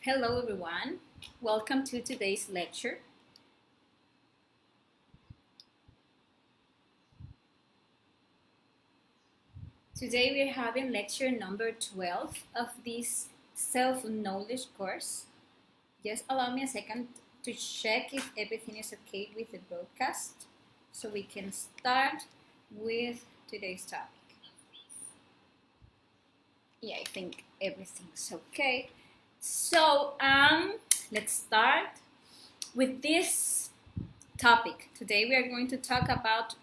Hello everyone, welcome to today's lecture. Today we're having lecture number 12 of this self-knowledge course. Just allow me a second to check if everything is okay with the broadcast so we can start with today's topic. Yeah, I think everything's okay. So let's start with this topic. Today we are going to talk about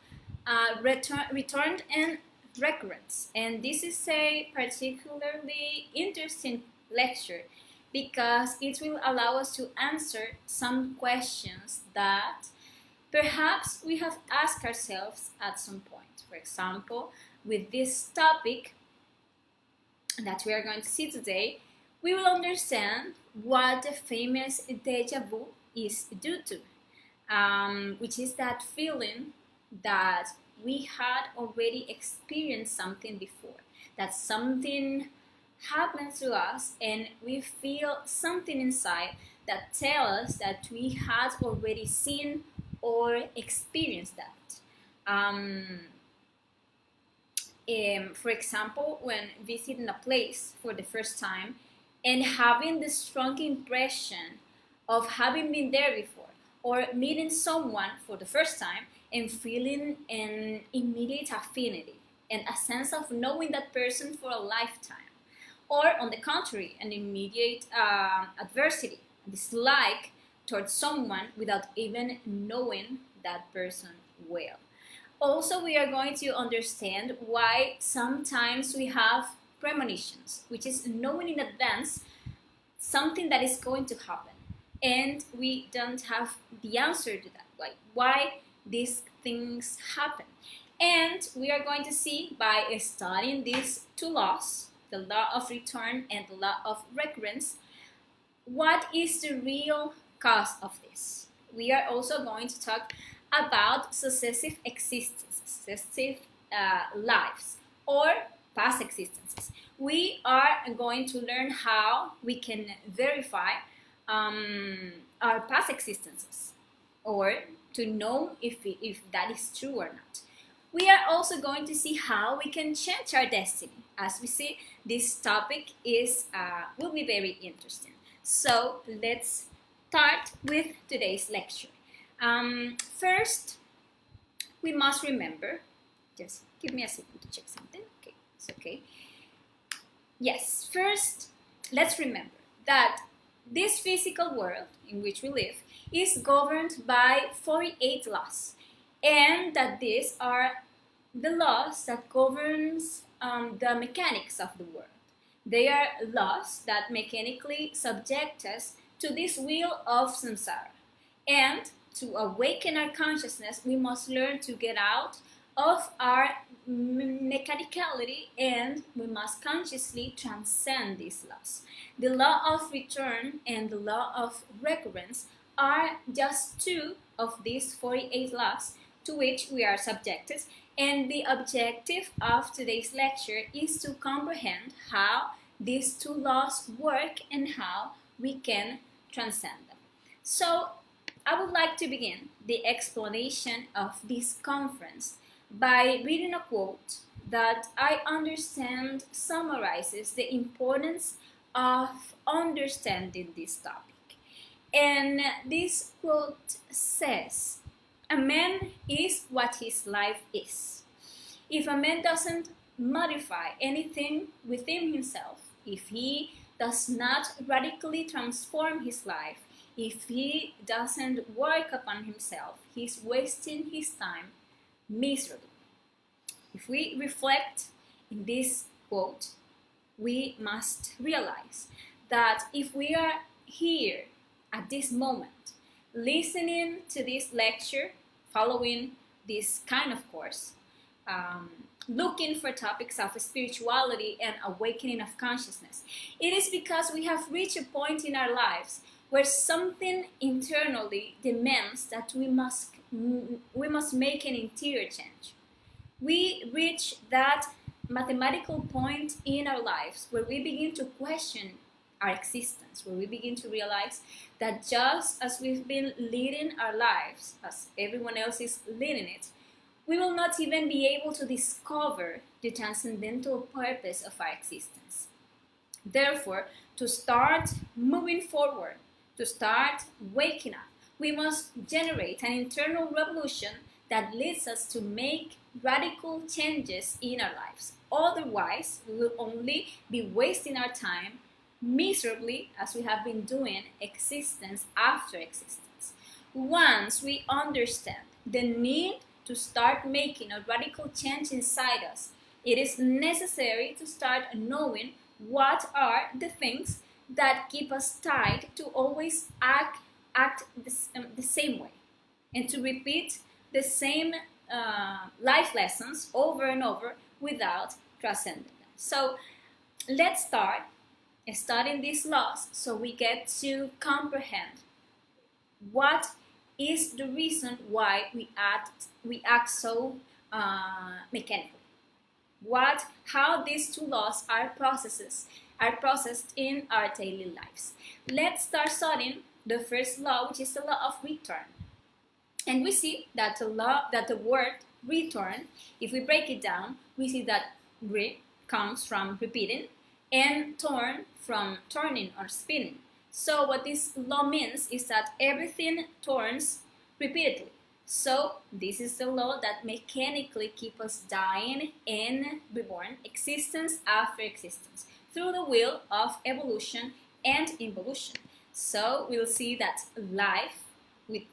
return and recurrence, and this is a particularly interesting lecture because it will allow us to answer some questions that perhaps we have asked ourselves at some point. For example, with this topic that we are going to see today, we will understand what the famous déjà vu is due to, which is that feeling that we had already experienced something before, that something happened to us and we feel something inside that tells us that we had already seen or experienced that. For example, when visiting a place for the first time and having the strong impression of having been there before, or meeting someone for the first time and feeling an immediate affinity and a sense of knowing that person for a lifetime. Or on the contrary, an immediate adversity, dislike towards someone without even knowing that person well. Also, we are going to understand why sometimes we have premonitions, which is knowing in advance something that is going to happen, and we don't have the answer to that, like why these things happen. And we are going to see by studying these two laws, the law of return and the law of recurrence, what is the real cause of this. We are also going to talk about successive existences, successive lives, or past existences. We are going to learn how we can verify our past existences, or to know if that is true or not. We are also going to see how we can change our destiny. As we see, this topic will be very interesting. So let's start with today's lecture. First, we must remember, just give me a second to check something. Okay, it's okay. Yes, first, let's remember that this physical world in which we live is governed by 48 laws, and that these are the laws that governs the mechanics of the world. They are laws that mechanically subject us to this wheel of samsara, and to awaken our consciousness, we must learn to get out of our mechanicality, and we must consciously transcend these laws. The law of return and the law of recurrence are just two of these 48 laws to which we are subjected, and the objective of today's lecture is to comprehend how these two laws work and how we can transcend them. So I would like to begin the explanation of this conference by reading a quote that I understand summarizes the importance of understanding this topic. And this quote says, "A man is what his life is. If a man doesn't modify anything within himself, if he does not radically transform his life, if he doesn't work upon himself, he's wasting his time miserably." If we reflect in this quote, we must realize that if we are here at this moment, listening to this lecture, following this kind of course, looking for topics of spirituality and awakening of consciousness, it is because we have reached a point in our lives where something internally demands that we must make an interior change. We reach that mathematical point in our lives where we begin to question our existence, where we begin to realize that just as we've been leading our lives, as everyone else is leading it, we will not even be able to discover the transcendental purpose of our existence. Therefore, to start moving forward, to start waking up, we must generate an internal revolution that leads us to make radical changes in our lives. Otherwise, we will only be wasting our time miserably as we have been doing existence after existence. Once we understand the need to start making a radical change inside us, it is necessary to start knowing what are the things that keep us tied to always act the same way and to repeat the same life lessons over and over without transcending them. So let's start studying these laws so we get to comprehend what is the reason why we act so mechanically. How these two laws are processed in our daily lives. Let's start studying the first law, which is the law of return. And we see that the word return, if we break it down, we see that re comes from repeating and turn from turning or spinning. So what this law means is that everything turns repeatedly. So this is the law that mechanically keeps us dying and reborn, existence after existence, through the wheel of evolution and involution. So we'll see that life, with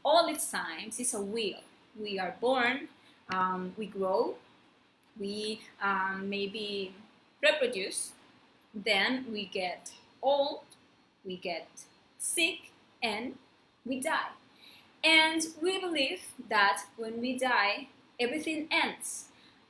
all its times, is a wheel. We are born, we grow, we maybe reproduce, then we get old, we get sick, and we die. And we believe that when we die, everything ends.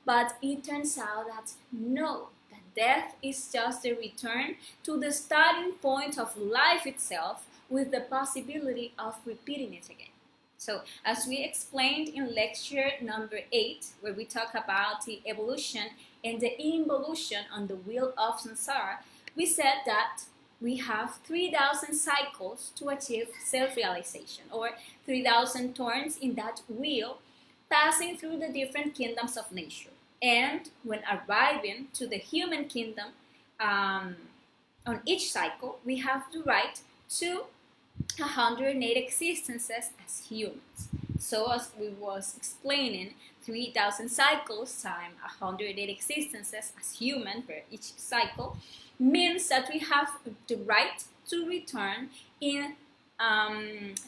But it turns out that no, that death is just a return to the starting point of life itself, with the possibility of repeating it again. So, as we explained in lecture number 8, where we talk about the evolution and the involution on the wheel of samsara, we said that we have 3,000 cycles to achieve self-realization, or 3,000 turns in that wheel, passing through the different kingdoms of nature. And when arriving to the human kingdom, on each cycle, we have the right to 108 existences as humans. So as we was explaining, 3,000 cycles times 108 existences as human per each cycle means that we have the right to return in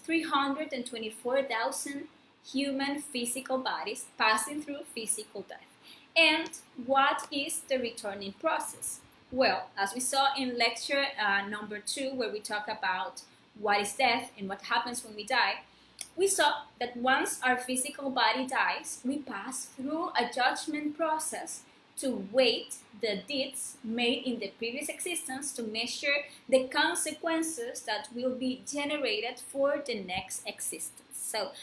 324,000 human physical bodies passing through physical death. And what is the returning process? Well, as we saw in lecture number 2, where we talk about what is death and what happens when we die, we saw that once our physical body dies, we pass through a judgment process to weigh the deeds made in the previous existence, to measure the consequences that will be generated for the next existence. So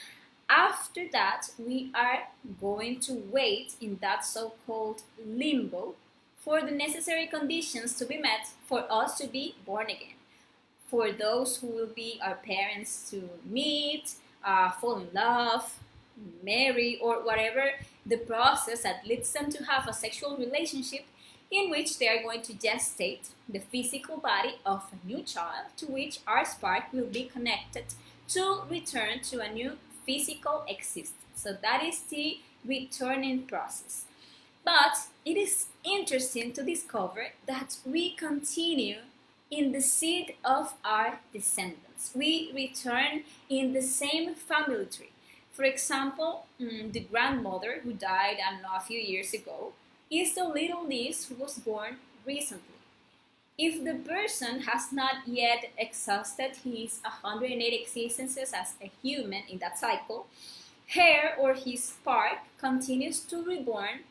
after that, we are going to wait in that so-called limbo for the necessary conditions to be met for us to be born again. For those who will be our parents to meet, fall in love, marry, or whatever the process that leads them to have a sexual relationship, in which they are going to gestate the physical body of a new child, to which our spark will be connected to return to a new physical existence. So that is the returning process. But it is interesting to discover that we continue in the seed of our descendants. We return in the same family tree. For example, the grandmother who died, I don't know, a few years ago, is the little niece who was born recently. If the person has not yet exhausted his 108 existences as a human in that cycle, her or his spark continues to reborn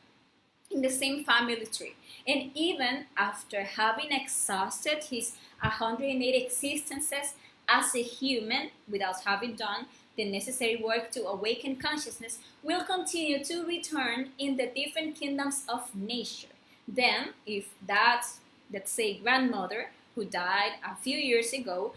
in the same family tree. And even after having exhausted his 108 existences as a human, without having done the necessary work to awaken consciousness, will continue to return in the different kingdoms of nature. Then, if that, let's say, grandmother who died a few years ago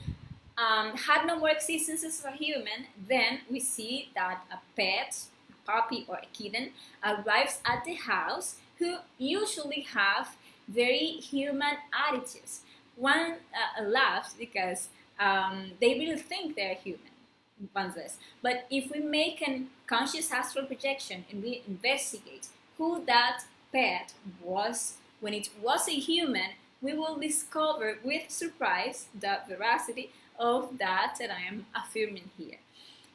had no more existence as a human, then we see that a pet, a puppy or a kitten, arrives at the house who usually have very human attitudes. One laughs because they really think they're human. But if we make a conscious astral projection and we investigate who that pet was when it was a human, we will discover with surprise the veracity of that I am affirming here.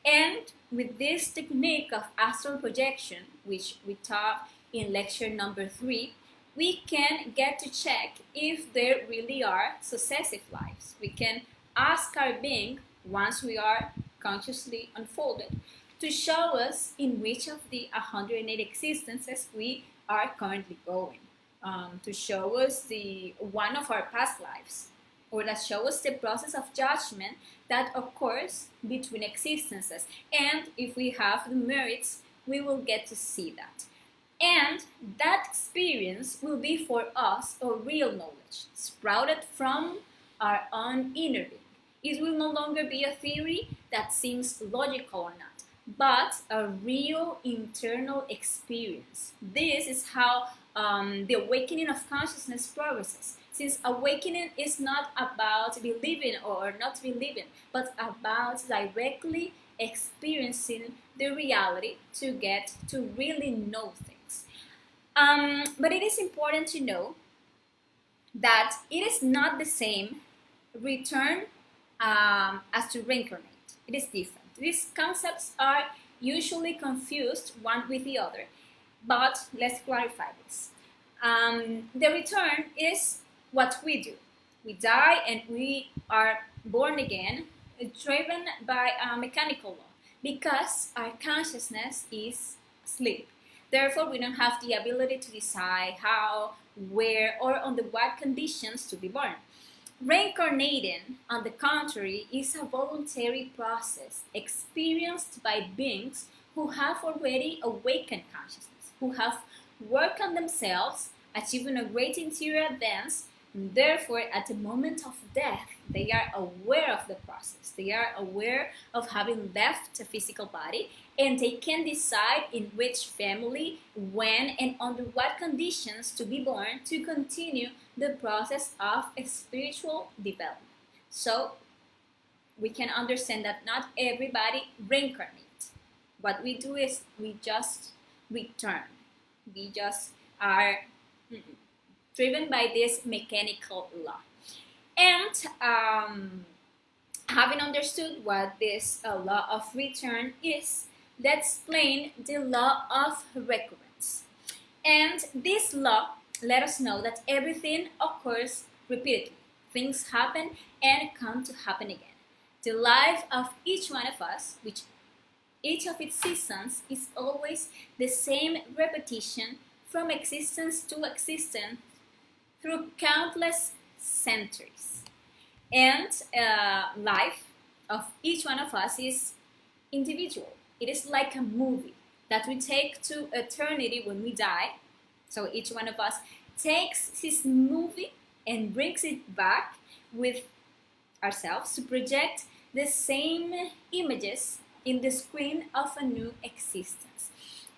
And with this technique of astral projection, which we taught in lecture number 3, we can get to check if there really are successive lives. We can ask our being, once we are consciously unfolded, to show us in which of the 108 existences we are currently going, to show us the one of our past lives, or that show us the process of judgment that occurs between existences. And if we have the merits, we will get to see that. And that experience will be for us a real knowledge, sprouted from our own inner being. It will no longer be a theory that seems logical or not, but a real internal experience. This is how the awakening of consciousness progresses. Since awakening is not about believing or not believing, but about directly experiencing the reality to get to really know things. But it is important to know that it is not the same return as to reincarnate. It is different. These concepts are usually confused one with the other, but let's clarify this. The return is what we do. We die and we are born again, driven by a mechanical law, because our consciousness is asleep. Therefore, we don't have the ability to decide how, where, or under what conditions to be born. Reincarnating, on the contrary, is a voluntary process experienced by beings who have already awakened consciousness, who have worked on themselves, achieving a great interior advance. And therefore, at the moment of death, they are aware of the process. They are aware of having left a physical body, and they can decide in which family, when, and under what conditions to be born to continue the process of spiritual development. So, we can understand that not everybody reincarnates. What we do is we just return. We just are driven by this mechanical law. And having understood what this law of return is, let's explain the law of recurrence. And this law let us know that everything occurs repeatedly. Things happen and come to happen again. The life of each one of us, which each of its seasons, is always the same repetition from existence to existence through countless centuries. And life of each one of us is individual. It is like a movie that we take to eternity when we die. So each one of us takes his movie and brings it back with ourselves to project the same images in the screen of a new existence.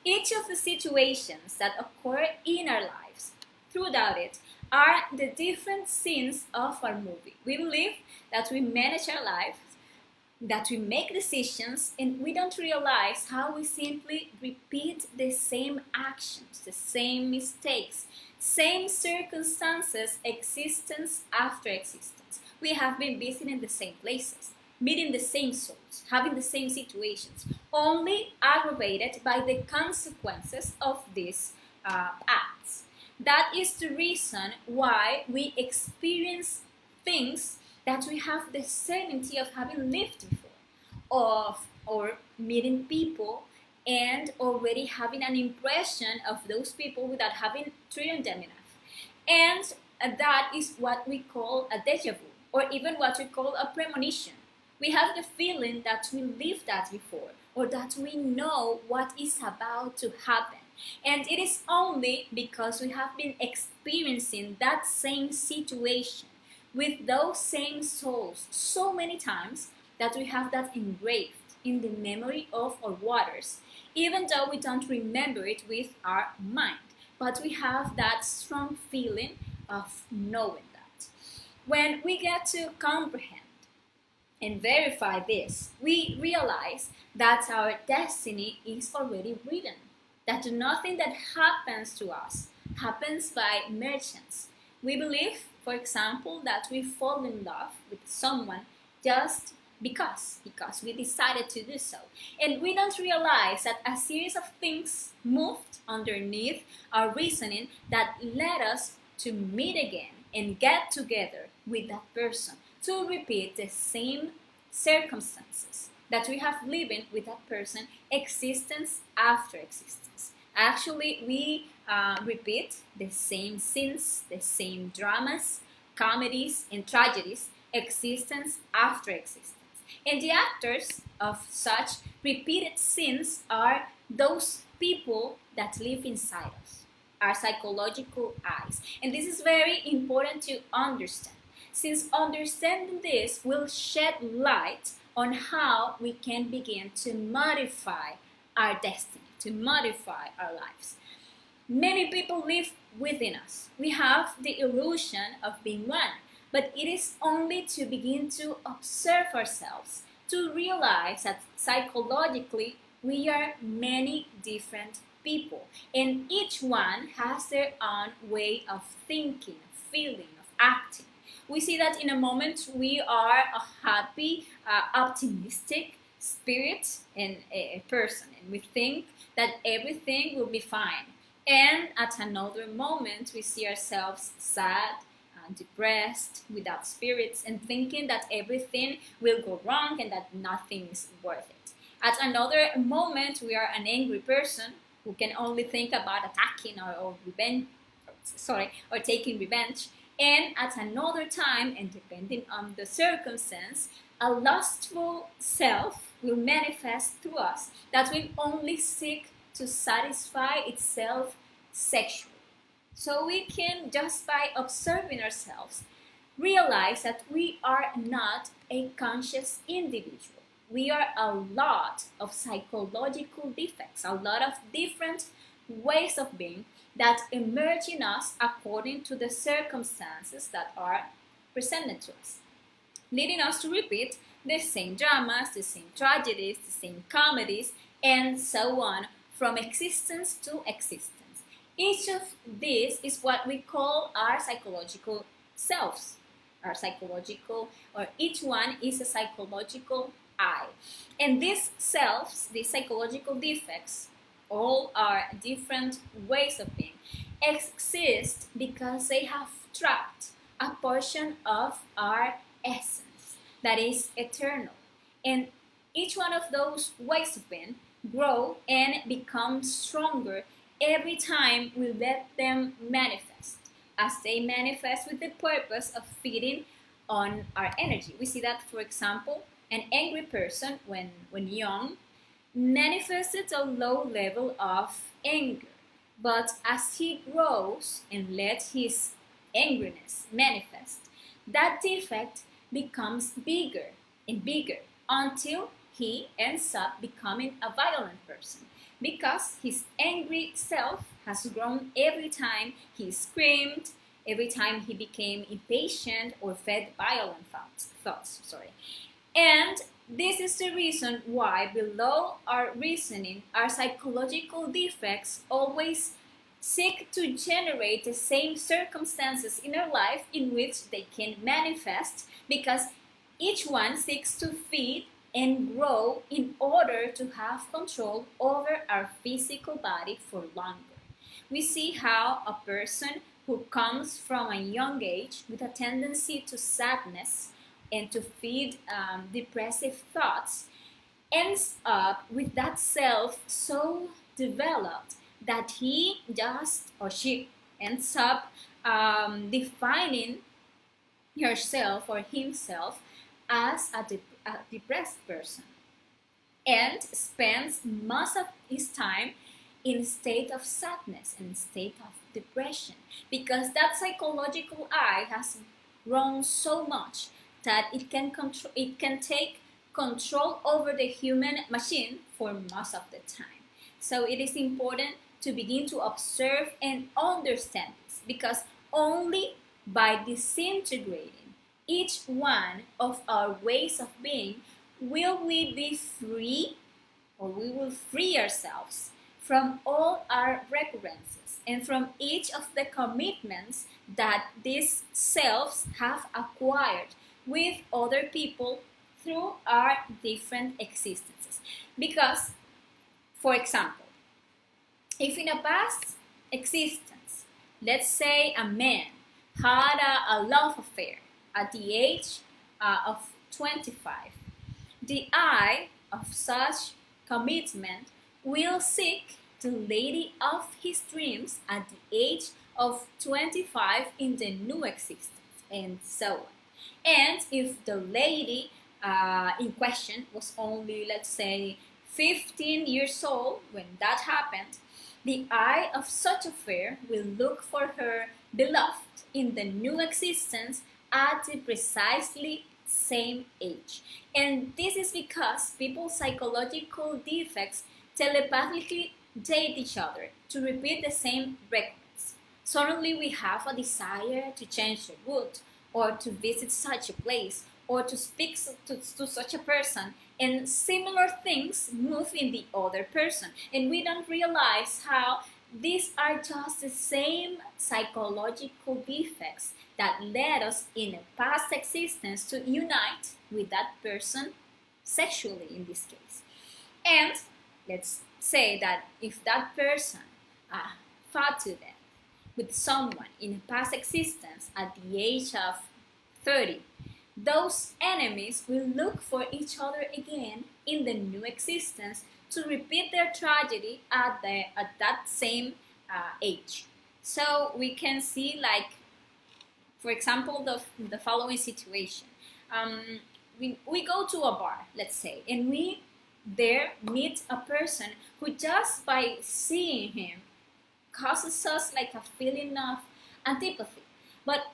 Each of the situations that occur in our lives throughout it are the different scenes of our movie. We believe that we manage our lives, that we make decisions, and we don't realize how we simply repeat the same actions, the same mistakes, same circumstances, existence after existence. We have been visiting the same places, meeting the same souls, having the same situations, only aggravated by the consequences of these acts. That is the reason why we experience things that we have the certainty of having lived before, or meeting people and already having an impression of those people without having treated them enough. And that is what we call a déjà vu, or even what we call a premonition. We have the feeling that we lived that before, or that we know what is about to happen. And it is only because we have been experiencing that same situation with those same souls so many times that we have that engraved in the memory of our waters, even though we don't remember it with our mind. But we have that strong feeling of knowing that. When we get to comprehend and verify this, we realize that our destiny is already written, that nothing that happens to us happens by merchants. We believe, for example, that we fall in love with someone just because we decided to do so. And we don't realize that a series of things moved underneath our reasoning that led us to meet again and get together with that person to repeat the same circumstances that we have living with that person existence after existence. Actually, we repeat the same sins, the same dramas, comedies, and tragedies existence after existence. And the actors of such repeated sins are those people that live inside us, our psychological eyes. And this is very important to understand, since understanding this will shed light on how we can begin to modify our destiny, to modify our lives. Many people live within us. We have the illusion of being one, but it is only to begin to observe ourselves, to realize that psychologically we are many different people, and each one has their own way of thinking, feeling, of acting. We see that in a moment we are a happy, optimistic spirit and a person, and we think that everything will be fine. And at another moment, we see ourselves sad, depressed, without spirits, and thinking that everything will go wrong and that nothing is worth it. At another moment, we are an angry person who can only think about attacking or taking revenge. And at another time, and depending on the circumstance, a lustful self will manifest through us that will only seek to satisfy itself sexually. So we can, just by observing ourselves, realize that we are not a conscious individual. We are a lot of psychological defects, a lot of different ways of being that emerge in us according to the circumstances that are presented to us, leading us to repeat the same dramas, the same tragedies, the same comedies, and so on, from existence to existence. Each of these is what we call our psychological selves. Our psychological, or each one is a psychological I. And these selves, these psychological defects, all are different ways of being, exist because they have trapped a portion of our essence that is eternal. And each one of those ways of being grow and become stronger every time we let them manifest, as they manifest with the purpose of feeding on our energy. We see that, for example, an angry person, when young, manifested a low level of anger. But as he grows and lets his angriness manifest, that defect becomes bigger and bigger until he ends up becoming a violent person, because his angry self has grown every time he screamed, every time he became impatient or fed violent thoughts. And this is the reason why below our reasoning, our psychological defects always seek to generate the same circumstances in our life in which they can manifest, because each one seeks to feed and grow in order to have control over our physical body for longer. We see how a person who comes from a young age with a tendency to sadness and to feed depressive thoughts ends up with that self so developed that he just, or she ends up defining herself or himself as a depressed person, and spends most of his time in a state of sadness and state of depression, because that psychological I has grown so much that it can take control over the human machine for most of the time. So it is important to begin to observe and understand this, because only by disintegrating each one of our ways of being will we be free, or we will free ourselves from all our recurrences and from each of the commitments that these selves have acquired with other people through our different existences. Because, for example, if in a past existence, let's say a man had a love affair at the age of 25, the I of such commitment will seek the lady of his dreams at the age of 25 in the new existence, and so on. And if the lady in question was only, let's say, 15 years old when that happened, the I of such affair will look for her beloved in the new existence at the precisely same age. And this is because people's psychological defects telepathically date each other to repeat the same records. Suddenly we have a desire to change the route, or to visit such a place, or to speak to such a person, and similar things move in the other person. And we don't realize how these are just the same psychological defects that led us in a past existence to unite with that person sexually in this case. And let's say that if that person fought to death with someone in a past existence at the age of 30, those enemies will look for each other again in the new existence to repeat their tragedy at that same age. So we can see, like, for example, the following situation. We go to a bar, let's say, and we there meet a person who just by seeing him causes us like a feeling of antipathy. But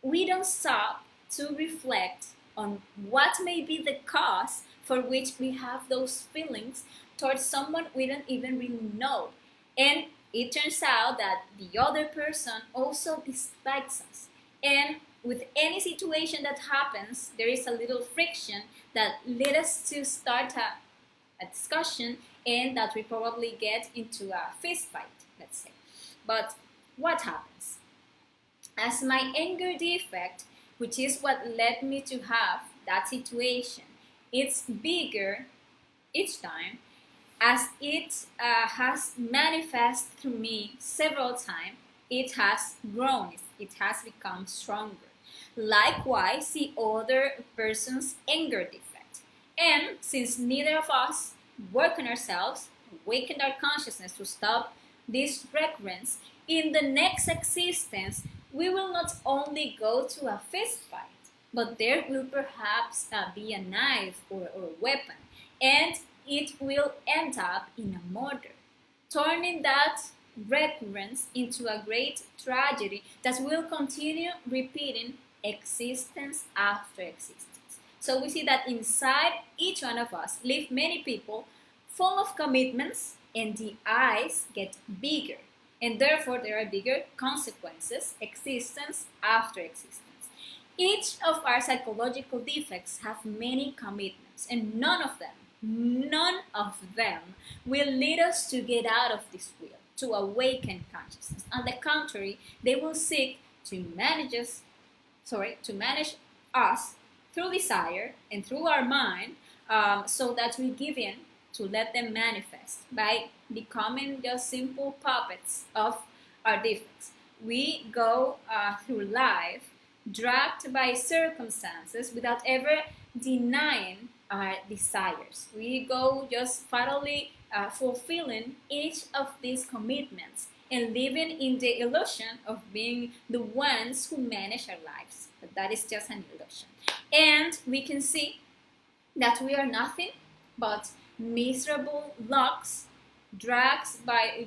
we don't stop to reflect on what may be the cause for which we have those feelings towards someone we don't even really know. And it turns out that the other person also dislikes us. And with any situation that happens, there is a little friction that leads us to start a discussion, and that we probably get into a fist fight, let's say. But what happens? As my anger defect, which is what led me to have that situation, it's bigger each time, as it has manifested through me several times, it has grown, it has become stronger. Likewise, the other person's anger defect. And since neither of us work on ourselves, awaken our consciousness to stop this recurrence, in the next existence, we will not only go to a fist fight, but there will perhaps be a knife or a weapon, and it will end up in a murder, turning that recurrence into a great tragedy that will continue repeating existence after existence. So we see that inside each one of us live many people full of commitments, and the eyes get bigger, and therefore there are bigger consequences, existence after existence. Each of our psychological defects have many commitments, and none of them will lead us to get out of this wheel, to awaken consciousness. On the contrary, they will seek to manage us through desire and through our mind, so that we give in to let them manifest by becoming just simple puppets of our defects. We go through life dragged by circumstances without ever denying our desires. We go just fatally fulfilling each of these commitments and living in the illusion of being the ones who manage our lives. But that is just an illusion. And we can see that we are nothing but miserable logs dragged by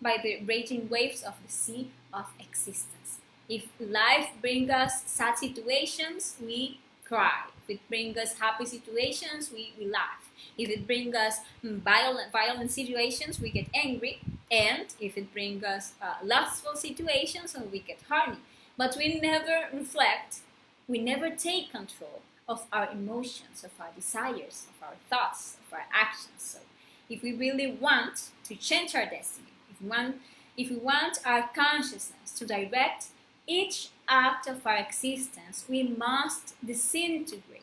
the raging waves of the sea of existence. If life brings us sad situations, we cry. If it brings us happy situations, we laugh. If it brings us violent situations, we get angry. And if it brings us lustful situations, we get horny. But we never reflect, we never take control of our emotions, of our desires, of our thoughts, of our actions. So if we really want to change our destiny, if we want our consciousness to direct each act of our existence, we must disintegrate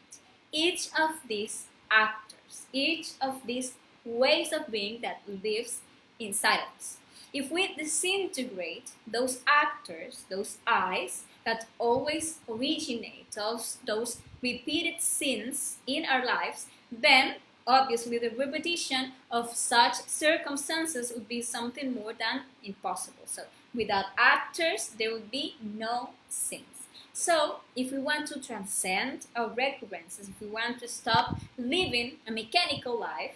each of these actors, each of these ways of being that lives inside of us. If we disintegrate those actors, those I's that always originate those repeated sins in our lives, then obviously the repetition of such circumstances would be something more than impossible. So without actors, there would be no sins. So if we want to transcend our recurrences, if we want to stop living a mechanical life,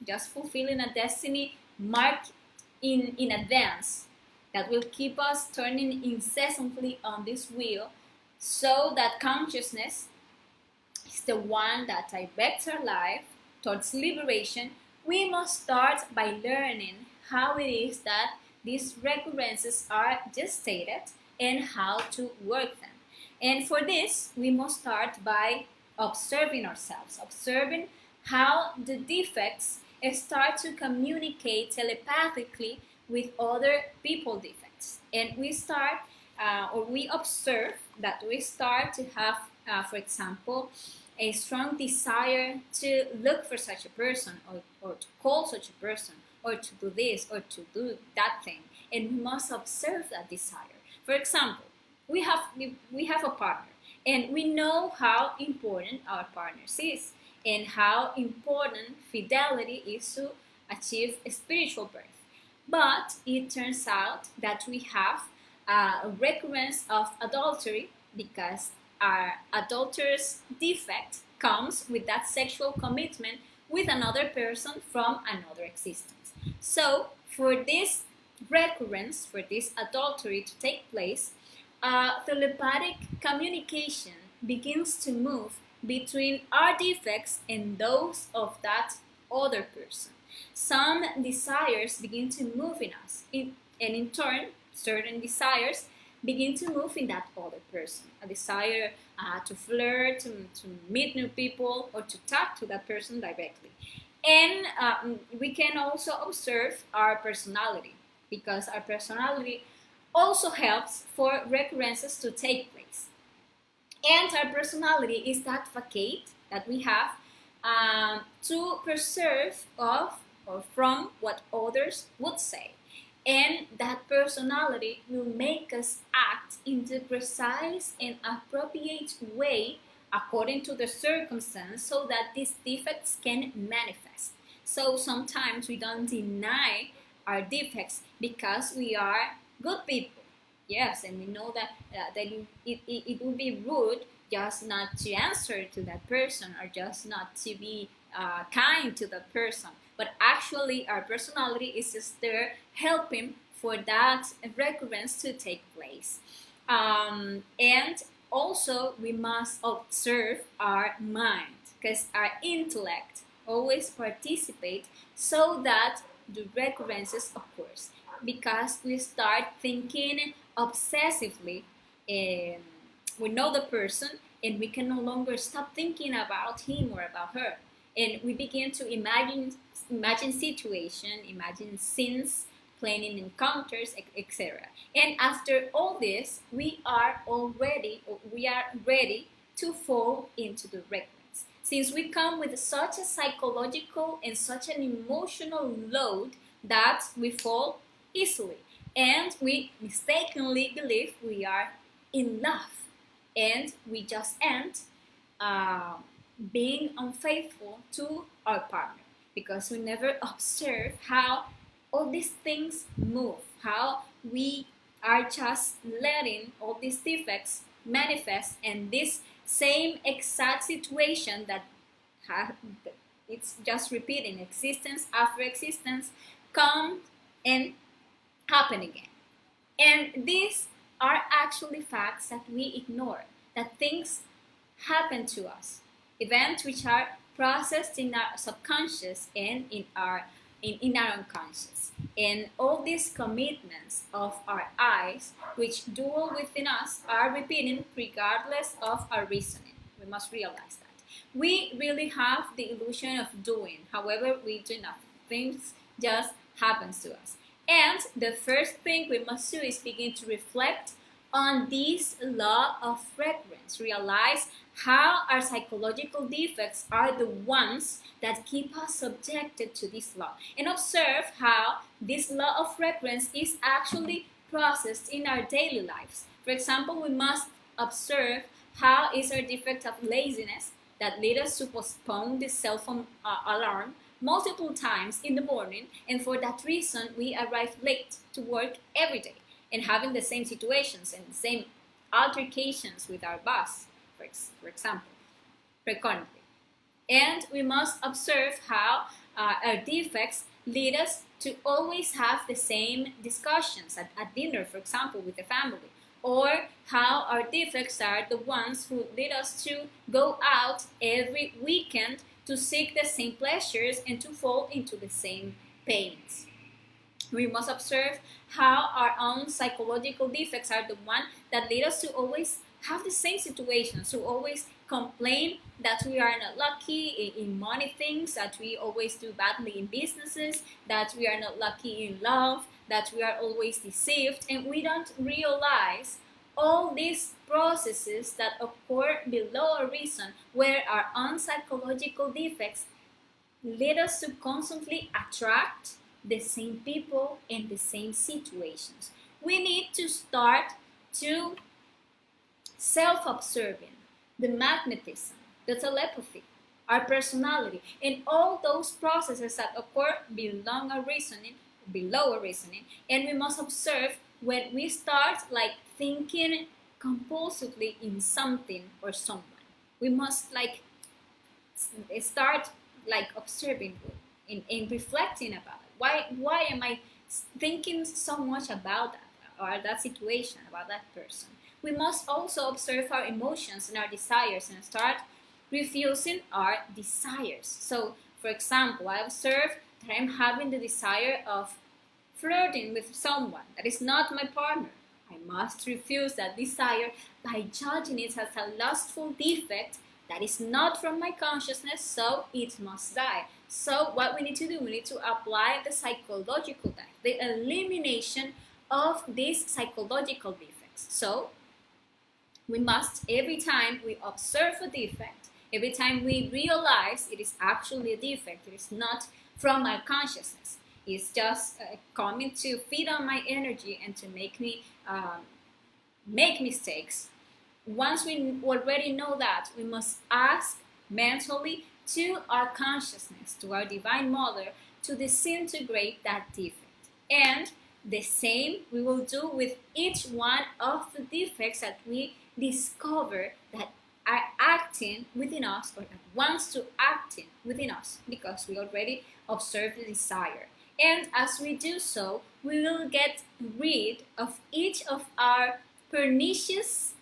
just fulfilling a destiny marked in advance, that will keep us turning incessantly on this wheel, so that consciousness is the one that directs our life towards liberation, we must start by learning how it is that these recurrences are gestated and how to work them. And for this, we must start by observing ourselves, observing how the defects start to communicate telepathically with other people defects. And we start, or we observe that we start to have, for example, a strong desire to look for such a person, or to call such a person, or to do this, or to do that thing. And we must observe that desire. For example, we have a partner, and we know how important our partner is, and how important fidelity is to achieve a spiritual birth. But it turns out that we have a recurrence of adultery, because our adulterous defect comes with that sexual commitment with another person from another existence. So for this recurrence, for this adultery to take place, telepathic communication begins to move between our defects and those of that other person. Some desires begin to move in us, and in turn, certain desires begin to move in that other person. A desire to flirt, to meet new people, or to talk to that person directly. And we can also observe our personality, because our personality also helps for recurrences to take place. And our personality is that facade that we have to preserve of or from what others would say. And that personality will make us act in the precise and appropriate way according to the circumstance, so that these defects can manifest. So sometimes we don't deny our defects because we are good people. Yes, and we know that it would be rude just not to answer to that person, or just not to be kind to that person. But actually, our personality is just there helping for that recurrence to take place. And also, we must observe our mind, because our intellect always participates so that the recurrences occurs, because we start thinking obsessively. We know the person, and we can no longer stop thinking about him or about her, and we begin to imagine situation, imagine scenes, planning encounters, etc. And after all this, we are ready to fall into the recurrence, since we come with such a psychological and such an emotional load that we fall easily, and we mistakenly believe we are in love, and we just end being unfaithful to our partner, because we never observe how all these things move, how we are just letting all these defects manifest, and this same exact situation that it's just repeating existence after existence come and happen again. And this are actually facts that we ignore, that things happen to us, events which are processed in our subconscious and in our unconscious. And all these commitments of our eyes, which dwell within us, are repeating regardless of our reasoning. We must realize that. We really have the illusion of doing, however, we do nothing. Things just happens to us. And the first thing we must do is begin to reflect on this law of recurrence. Realize how our psychological defects are the ones that keep us subjected to this law. And observe how this law of recurrence is actually processed in our daily lives. For example, we must observe how is our defect of laziness that lead us to postpone the cell phone alarm multiple times in the morning, and for that reason we arrive late to work every day and having the same situations and the same altercations with our boss, for example, frequently. And we must observe how our defects lead us to always have the same discussions at dinner, for example, with the family, or how our defects are the ones who lead us to go out every weekend to seek the same pleasures and to fall into the same pains. We must observe how our own psychological defects are the ones that lead us to always have the same situations, to always complain that we are not lucky in money things, that we always do badly in businesses, that we are not lucky in love, that we are always deceived, and we don't realize all these processes that occur below a reason where our own psychological defects lead us to constantly attract the same people and the same situations. We need to start to self-observing the magnetism, the telepathy, our personality, and all those processes that occur below a reasoning, and we must observe when we start like thinking compulsively in something or someone. We must like start like observing and reflecting about it. Why am I thinking so much about that or that situation, about that person? We must also observe our emotions and our desires and start refusing our desires. So, for example, I observe that I'm having the desire of flirting with someone that is not my partner. I must refuse that desire by judging it as a lustful defect that is not from my consciousness, so it must die. So what we need to do, we need to apply the psychological death, the elimination of these psychological defects. So we must, every time we observe a defect, every time we realize it is actually a defect, it is not from our consciousness, it's just coming to feed on my energy and to make me make mistakes. Once we already know that, we must ask mentally to our consciousness, to our Divine Mother, to disintegrate that defect. And the same we will do with each one of the defects that we discover that are acting within us or that wants to act in within us, because we already observe the desire. And as we do so, we will get rid of each of our pernicious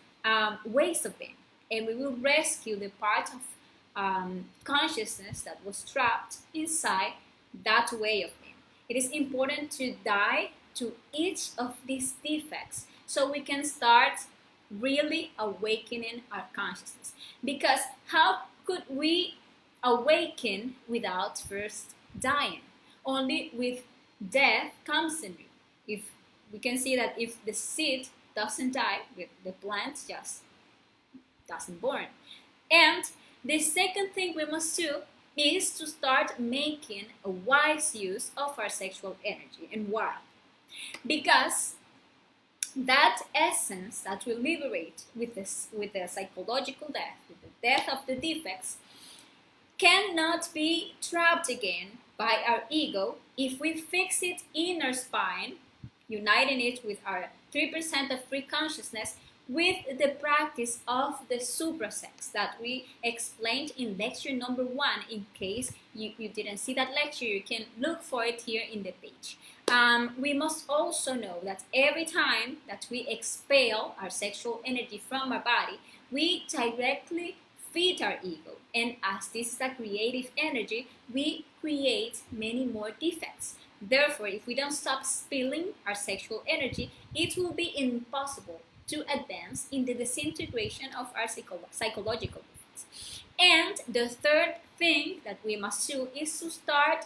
ways of being, and we will rescue the part of consciousness that was trapped inside that way of being. It is important to die to each of these defects so we can start really awakening our consciousness. Because how could we awaken without first dying? Only with death comes in. If we can see that if the seed doesn't die, the plant just doesn't born. And the second thing we must do is to start making a wise use of our sexual energy. And why? Because that essence that we liberate with the psychological death, with the death of the defects, cannot be trapped again by our ego if we fix it in our spine, uniting it with our 3% of free consciousness. with the practice of the suprasex that we explained in lecture number 1. In case you didn't see that lecture, you can look for it here in the page. We must also know that every time that we expel our sexual energy from our body, we directly feed our ego. And as this is a creative energy, we create many more defects. Therefore, if we don't stop spilling our sexual energy, it will be impossible to advance in the disintegration of our psychological defects. And the third thing that we must do is to start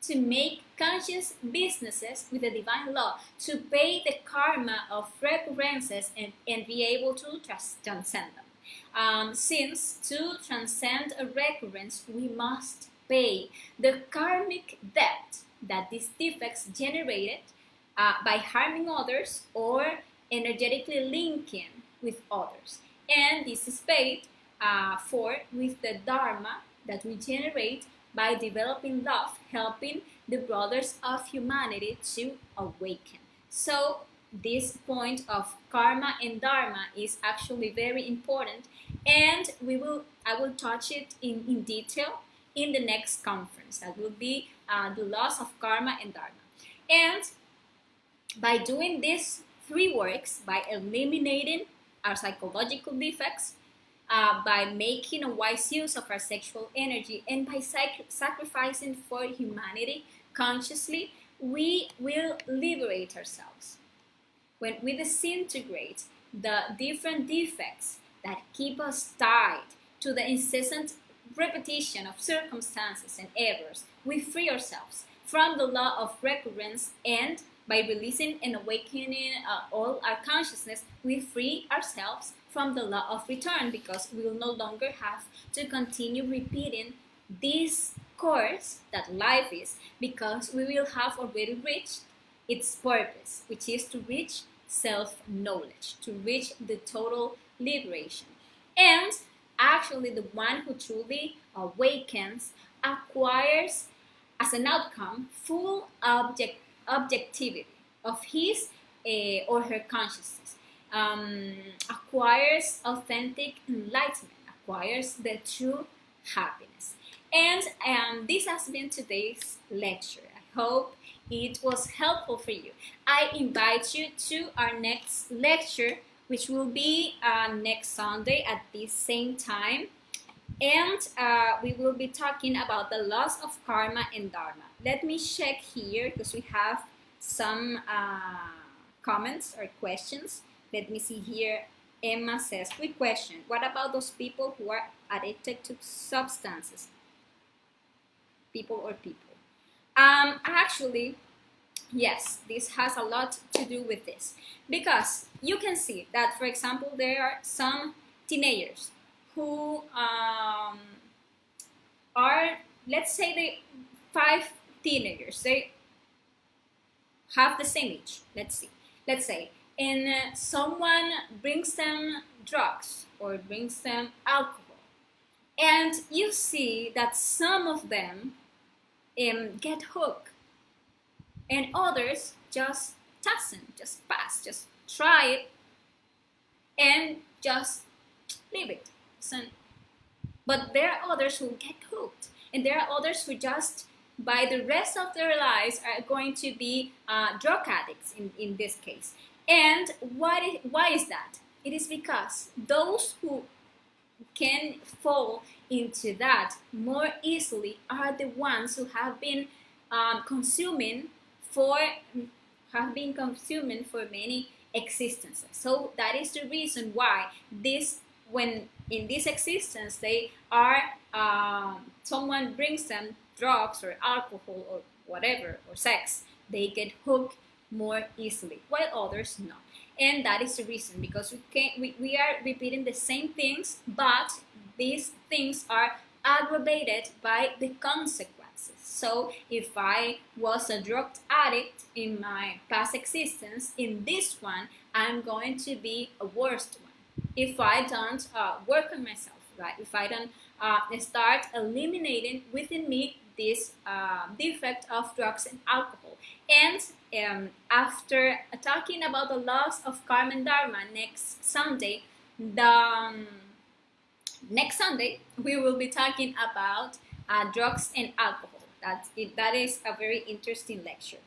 to make conscious businesses with the divine law, to pay the karma of recurrences and be able to transcend them. Since to transcend a recurrence, we must pay the karmic debt that these defects generated by harming others or energetically linking with others. And this is paid for with the dharma that we generate by developing love, helping the brothers of humanity to awaken. So this point of karma and dharma is actually very important, and I will touch it in detail in the next conference. That will be the laws of karma and dharma. And by doing these 3 works, by eliminating our psychological defects, by making a wise use of our sexual energy, and by sacrificing for humanity consciously, we will liberate ourselves. When we disintegrate the different defects that keep us tied to the incessant repetition of circumstances and errors, we free ourselves from the law of recurrence, and by releasing and awakening all our consciousness, we free ourselves from the law of return, because we will no longer have to continue repeating this course that life is, because we will have already reached its purpose, which is to reach self-knowledge, to reach the total liberation. And actually, the one who truly awakens acquires as an outcome full objectivity of his or her consciousness, acquires authentic enlightenment, acquires the true happiness. And this has been today's lecture. I hope it was helpful for you. I invite you to our next lecture, which will be next Sunday at the same time. And we will be talking about the laws of karma and dharma. Let me check here because we have some comments or questions. Let me see here. Emma says, quick question. What about those people who are addicted to substances? People or people? Actually, yes, this has a lot to do with this. Because you can see that, for example, there are some teenagers who are, let's say, they 5 teenagers. They have the same age. Let's say, and someone brings them drugs or brings them alcohol, and you see that some of them get hooked, and others just doesn't, just pass, just try it, and just leave it. But there are others who get hooked, and there are others who just, by the rest of their lives, are going to be drug addicts in this case. And why is that? It is because those who can fall into that more easily are the ones who have been consuming for many existences. So that is the reason why when in this existence they are someone brings them drugs or alcohol or whatever, or sex, they get hooked more easily, while others not. And that is the reason, because we are repeating the same things, but these things are aggravated by the consequences. So if I was a drug addict in my past existence, in this one I'm going to be a worse one if I don't work on myself, right? If I don't start eliminating within me this defect of drugs and alcohol. And after talking about the laws of karma and dharma next Sunday, next Sunday we will be talking about drugs and alcohol. That is a very interesting lecture.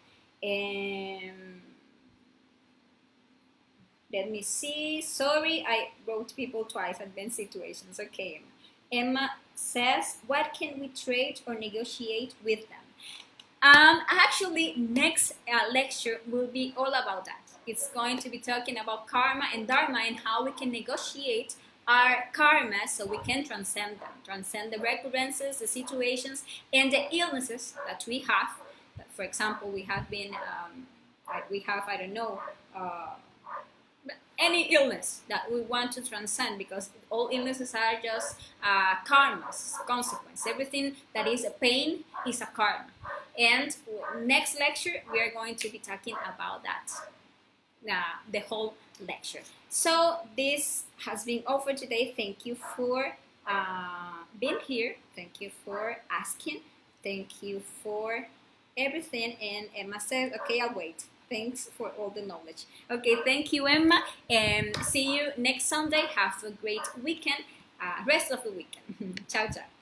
Let me see. Sorry, I wrote people twice. Advanced situations. Okay. Emma says, what can we trade or negotiate with them? Actually, next lecture will be all about that. It's going to be talking about karma and dharma and how we can negotiate our karma so we can transcend them, transcend the recurrences, the situations, and the illnesses that we have. For example, we have been, I don't know, any illness that we want to transcend, because all illnesses are just karmas, consequence. Everything that is a pain is a karma. And next lecture, we are going to be talking about that, the whole lecture. So this has been all for today. Thank you for being here. Thank you for asking. Thank you for everything. And Emma says, okay, I'll wait. Thanks for all the knowledge. Okay, thank you, Emma. And see you next Sunday. Have a great weekend, rest of the weekend. Ciao, ciao.